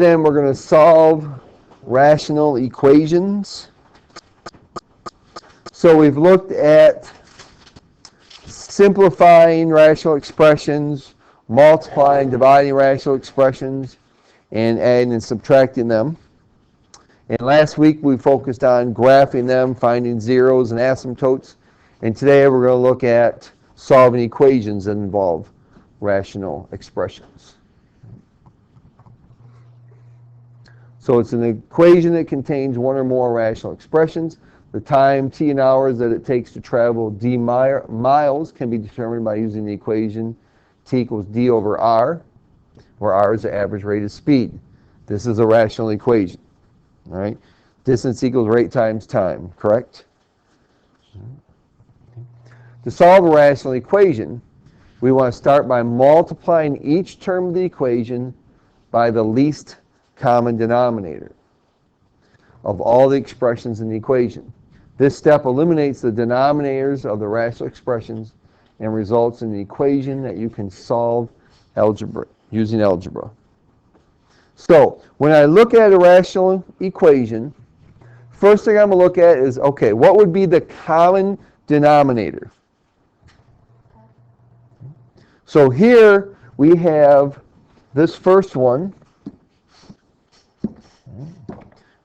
Then we're going to solve rational equations. So we've looked at simplifying rational expressions, multiplying, dividing rational expressions, and adding and subtracting them. And last week we focused on graphing them, finding zeros and asymptotes. And today we're going to look at solving equations that involve rational expressions. So it's an equation that contains one or more rational expressions. The time, t in hours, that it takes to travel d miles can be determined by using the equation t equals d over r, where r is the average rate of speed. This is a rational equation. All right? Distance equals rate times time, correct? To solve a rational equation, we want to start by multiplying each term of the equation by the least common denominator of all the expressions in the equation. This step eliminates the denominators of the rational expressions and results in an equation that you can solve using algebra. So, when I look at a rational equation, first thing I'm going to look at is, okay, what would be the common denominator? So here we have this first one.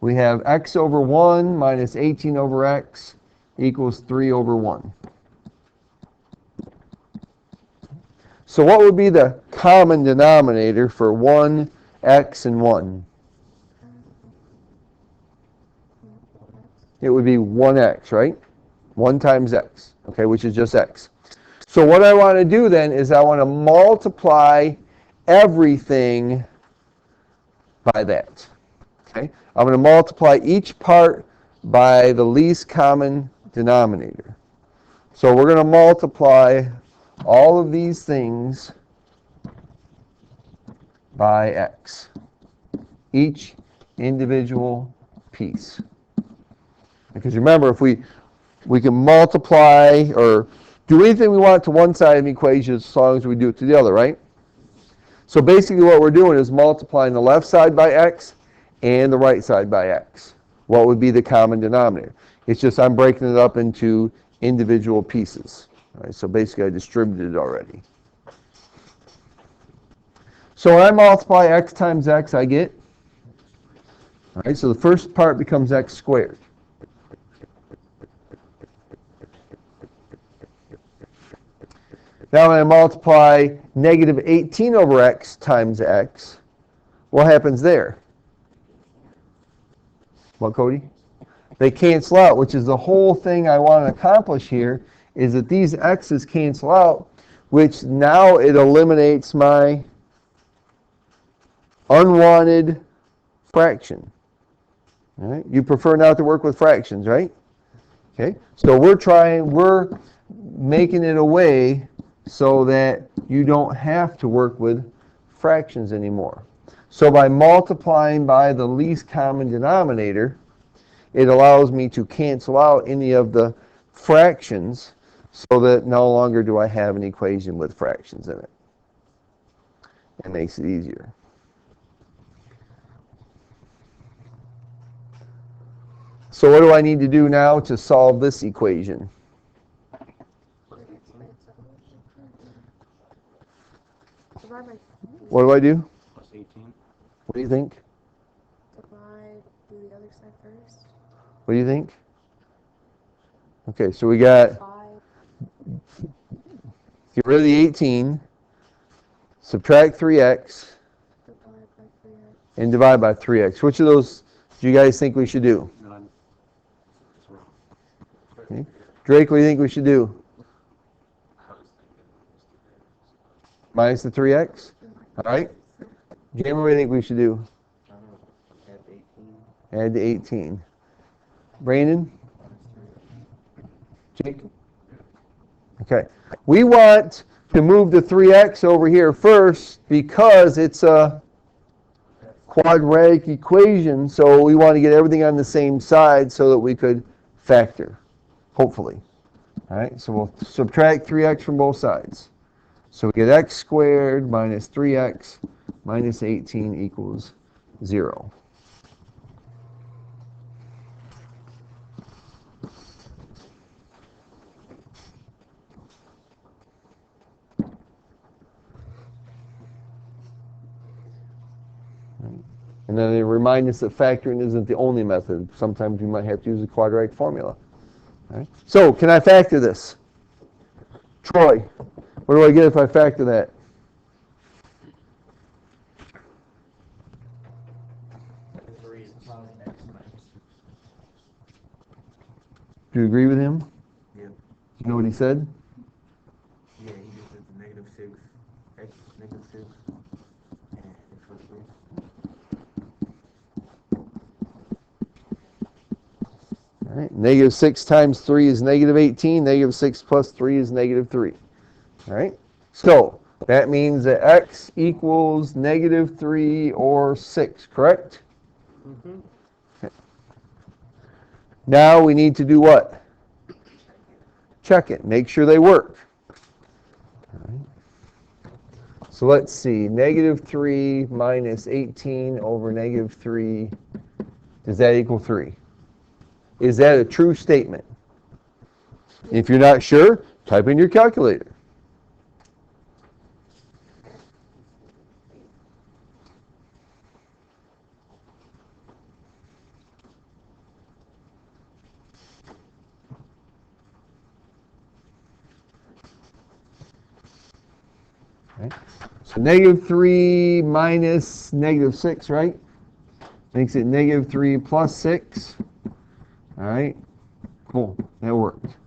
We have x over 1 minus 18 over x equals 3 over 1. So what would be the common denominator for 1, x, and 1? It would be 1x, right? 1 times x, okay, which is just x. So what I want to do then is I want to multiply everything by that. Okay? I'm going to multiply each part by the least common denominator. So we're going to multiply all of these things by x, each individual piece. Because remember, if we can multiply or do anything we want to one side of the equation as long as we do it to the other, right? So basically what we're doing is multiplying the left side by x and the right side by x. What would be the common denominator? It's just I'm breaking it up into individual pieces. Right? So basically I distributed it already. So when I multiply x times x, I get, all right, so the first part becomes x squared. Now when I multiply negative 18 over x times x, what happens there? What, Cody? They cancel out, which is the whole thing I want to accomplish here, is that these x's cancel out, which now it eliminates my unwanted fraction. All right? You prefer not to work with fractions, right? Okay, so we're making it a way so that you don't have to work with fractions anymore. So by multiplying by the least common denominator, it allows me to cancel out any of the fractions so that no longer do I have an equation with fractions in it. It makes it easier. So what do I need to do now to solve this equation? What do I do? Plus 18. What do you think? Divide, do the other side first. What do you think? Okay, so we got, 5. get rid of the 18, subtract 3x, Divide by 3x. and divide by 3x. Which of those do you guys think we should do? None. Okay. Drake, what do you think we should do? Minus the 3x? All right. Gamer, what do you think we should do? Add 18. Add the 18. Brandon? Jake? Okay. We want to move the 3x over here first because it's a quadratic equation, so we want to get everything on the same side so that we could factor, hopefully. All right, so we'll subtract 3x from both sides. So we get x squared minus 3x minus 18 equals 0. And then they remind us that factoring isn't the only method. Sometimes you might have to use a quadratic formula. Right? So, can I factor this? Troy, what do I get if I factor that? Do you agree with him? Yeah. You know what he said? Yeah, he just did the negative 6, x negative 6, and x plus 3. All right. Negative 6 times 3 is negative 18. Negative 6 plus 3 is negative 3. All right. So that means that x equals negative 3 or 6, correct? Mm-hmm. Okay. Now we need to do what? Check it. Make sure they work. All right. So let's see. Negative 3 minus 18 over negative 3. Does that equal 3? Is that a true statement? If you're not sure, type in your calculator. Okay. So negative 3 minus negative 6, right? Makes it negative 3 plus 6. All right. Cool. That worked.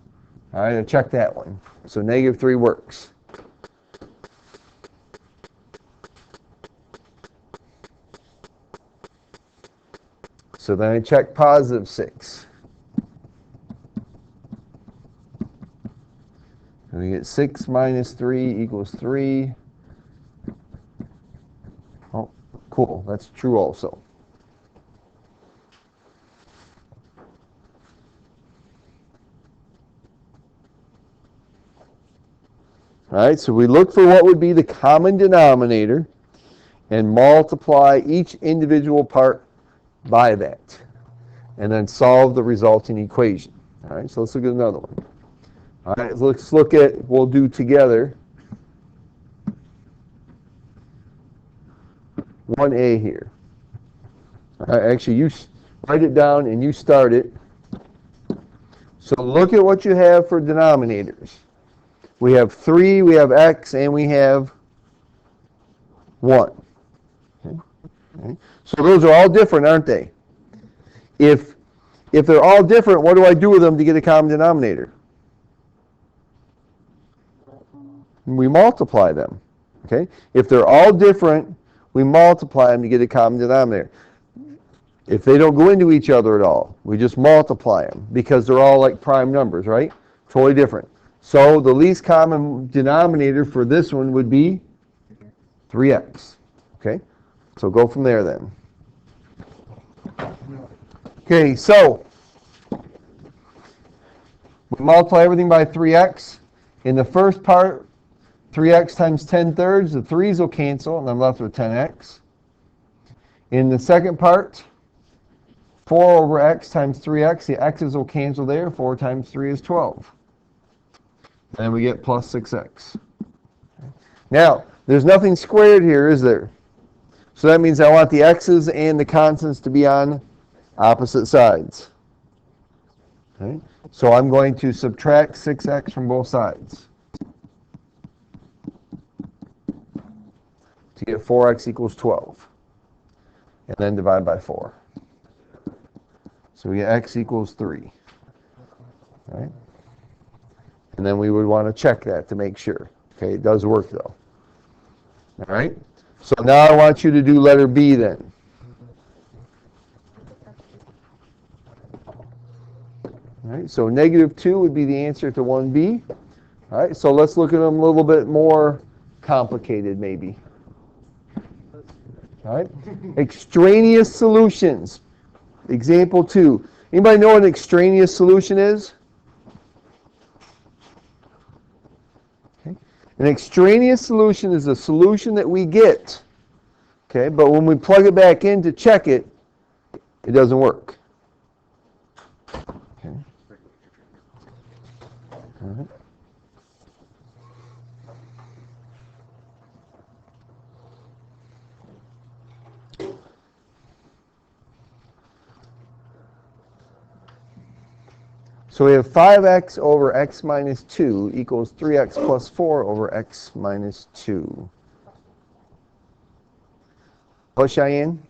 All right, I'll check that one. So negative 3 works. So then I check positive 6. And we get 6 minus 3 equals 3. Oh, cool. That's true also. All right, so we look for what would be the common denominator and multiply each individual part by that. And then solve the resulting equation. All right, so let's look at another one. All right, let's look at, we'll do together 1a here. All right, actually, you write it down and you start it. So look at what you have for denominators. We have 3, we have x, and we have 1. Okay. So those are all different, aren't they? If they're all different, what do I do with them to get a common denominator? We multiply them. Okay? If they're all different, we multiply them to get a common denominator. If they don't go into each other at all, we just multiply them because they're all like prime numbers, right? Totally different. So the least common denominator for this one would be 3x. Okay? So go from there then. Okay, so we multiply everything by 3x. In the first part, 3x times 10 thirds, the 3's will cancel, and I'm left with 10x. In the second part, 4 over x times 3x, the x's will cancel there. 4 times 3 is 12. And we get plus 6x. Now, there's nothing squared here, is there? So that means I want the x's and the constants to be on opposite sides. Okay? So I'm going to subtract 6x from both sides to get 4x equals 12. And then divide by 4. So we get x equals 3. Right? And then we would want to check that to make sure. Okay, it does work though. All right? So now I want you to do letter B then. All right, so negative 2 would be the answer to 1B. All right, so let's look at them a little bit more complicated maybe. All right, extraneous solutions. Example 2. Anybody know what an extraneous solution is? Okay. An extraneous solution is a solution that we get Okay, but when we plug it back in to check it, it doesn't work. Okay. All right. So we have 5x over x minus 2 equals 3x plus 4 over x minus 2. What, Cheyenne?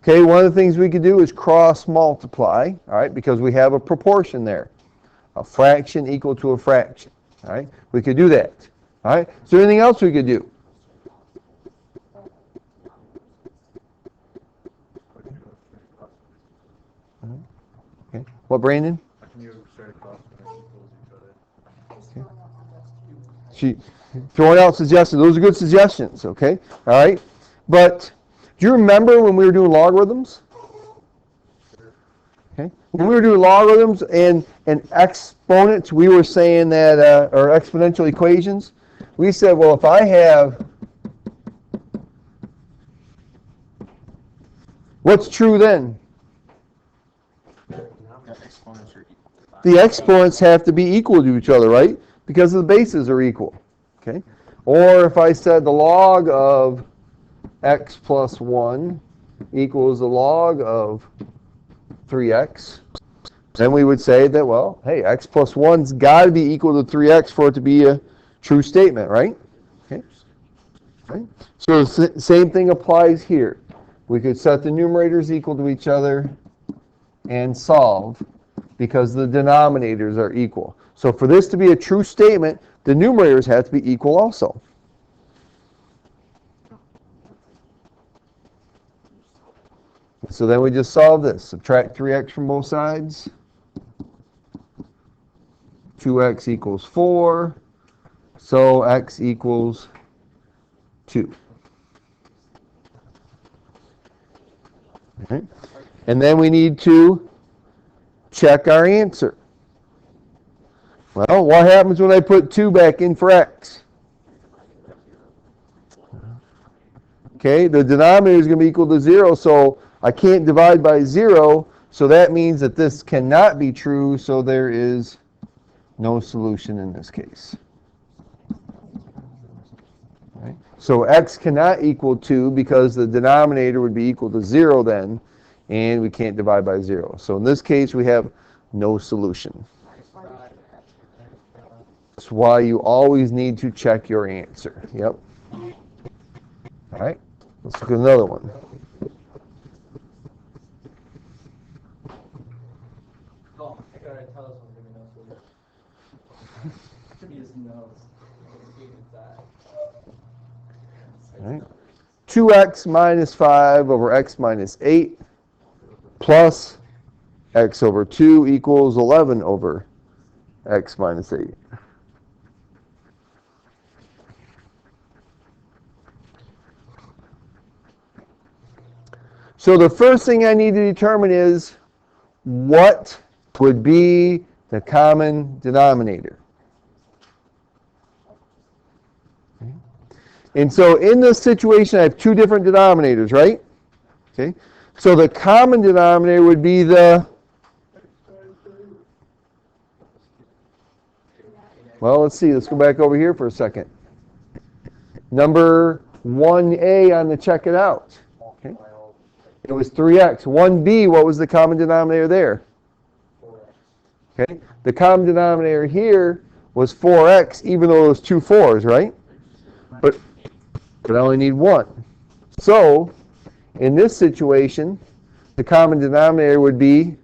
Okay, one of the things we could do is cross multiply, all right, because we have a proportion there. A fraction equal to a fraction, all right? We could do that, all right? Is there anything else we could do? Okay. What, Brandon? She throwing out suggestions. Those are good suggestions, okay? All right? But do you remember when we were doing logarithms? Okay. When we were doing logarithms and exponents, we were saying that, or exponential equations, we said, well, if I have, what's true then? The exponents have to be equal to each other, right? Because the bases are equal. Okay? Or if I said the log of x plus 1 equals the log of 3x, then we would say that, well, hey, x plus 1's got to be equal to 3x for it to be a true statement, right? Okay. Right? So the same thing applies here. We could set the numerators equal to each other and solve because the denominators are equal. So for this to be a true statement, the numerators have to be equal also. So then we just solve this. Subtract 3x from both sides. 2x equals 4. So x equals 2. Okay. And then we need to check our answer. Well, what happens when I put 2 back in for x? Okay, the denominator is going to be equal to 0, so I can't divide by 0, so that means that this cannot be true, so there is no solution in this case. Right? So x cannot equal 2 because the denominator would be equal to 0 then, and we can't divide by 0. So in this case, we have no solution. That's why you always need to check your answer. Yep. All right, let's look at another one. All right. 2x minus 5 over x minus 8 plus x over 2 equals 11 over x minus 8. So the first thing I need to determine is what would be the common denominator. Okay. And so in this situation, I have two different denominators, right? Okay. So the common denominator would be the, well, let's see. Let's go back over here for a second. Number 1A on the check it out. Okay. It was 3x. 1b, what was the common denominator there? 4x. Okay. The common denominator here was 4x, even though it was two 4's, right? But I only need one. So, in this situation, the common denominator would be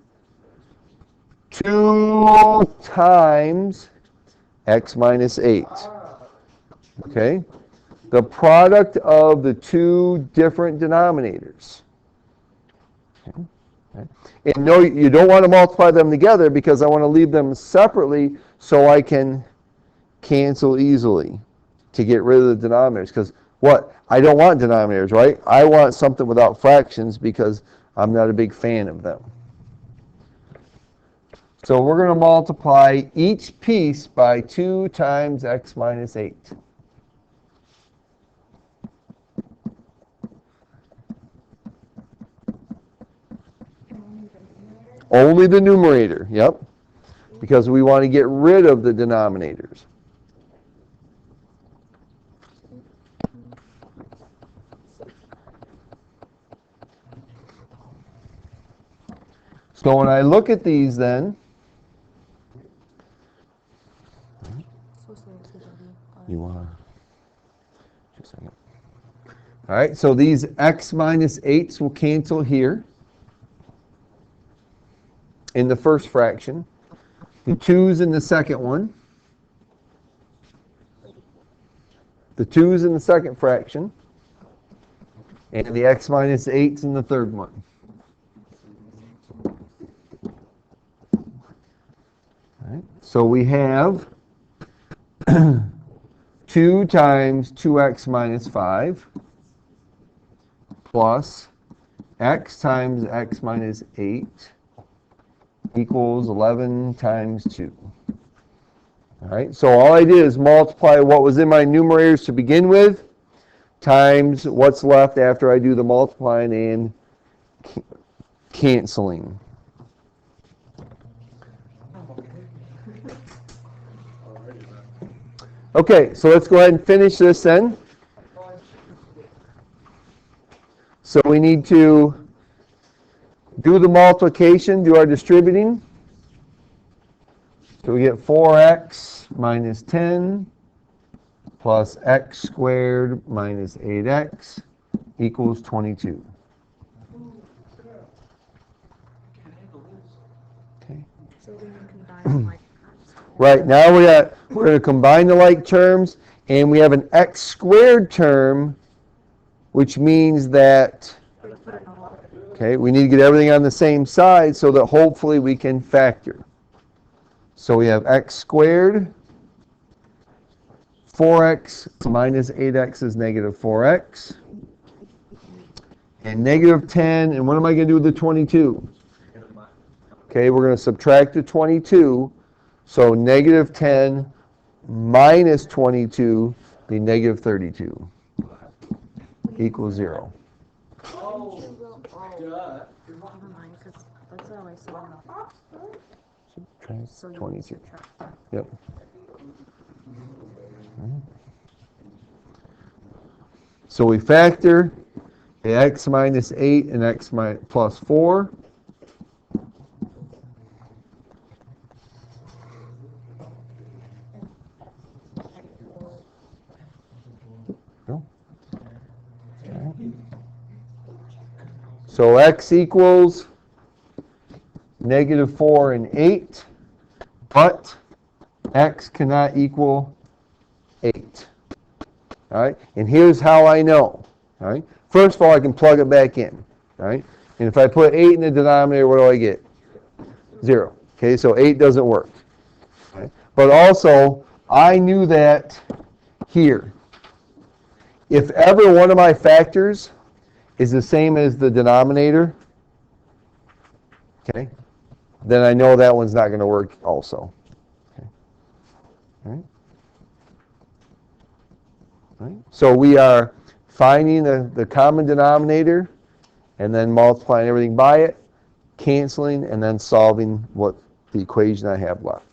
2 times x minus 8. Okay? The product of the two different denominators. Okay. And no, you don't want to multiply them together because I want to leave them separately so I can cancel easily to get rid of the denominators. Because what? I don't want denominators, right? I want something without fractions because I'm not a big fan of them. So we're going to multiply each piece by 2 times x minus 8. Only the numerator, yep. Because we want to get rid of the denominators. So when I look at these then, you want just a second. All right, so these x minus 8s will cancel here in the first fraction. The 2's in the second one. The 2's in the second fraction. And the x minus 8's in the third one. All right, so we have 2 times 2x minus 5 plus x times x minus 8 equals 11 times 2. All right, so all I did is multiply what was in my numerators to begin with times what's left after I do the multiplying and canceling. Okay, so let's go ahead and finish this then. So we need to do the multiplication, do our distributing. So we get 4x minus 10 plus x squared minus 8x equals 22. Okay. So we can combine like Right, now we're going to combine the like terms, and we have an x squared term, which means that, okay, we need to get everything on the same side so that hopefully we can factor. So we have x squared, 4x minus 8x is negative 4x, and negative 10, and what am I going to do with the 22? Okay, we're going to subtract the 22, so negative 10 minus 22 be negative 32 equals 0. never mind, because that's always so 22. Yep. So we factor the x minus 8 and x plus 4. So x equals negative 4 and 8, but x cannot equal 8. All right, and here's how I know. All right, first of all, I can plug it back in. All right, and if I put 8 in the denominator, what do I get? 0. Okay, so 8 doesn't work. Okay. But also, I knew that here. If ever one of my factors is the same as the denominator, okay, then I know that one's not going to work also. Okay. All right. All right. So we are finding the common denominator and then multiplying everything by it, canceling, and then solving what the equation I have left.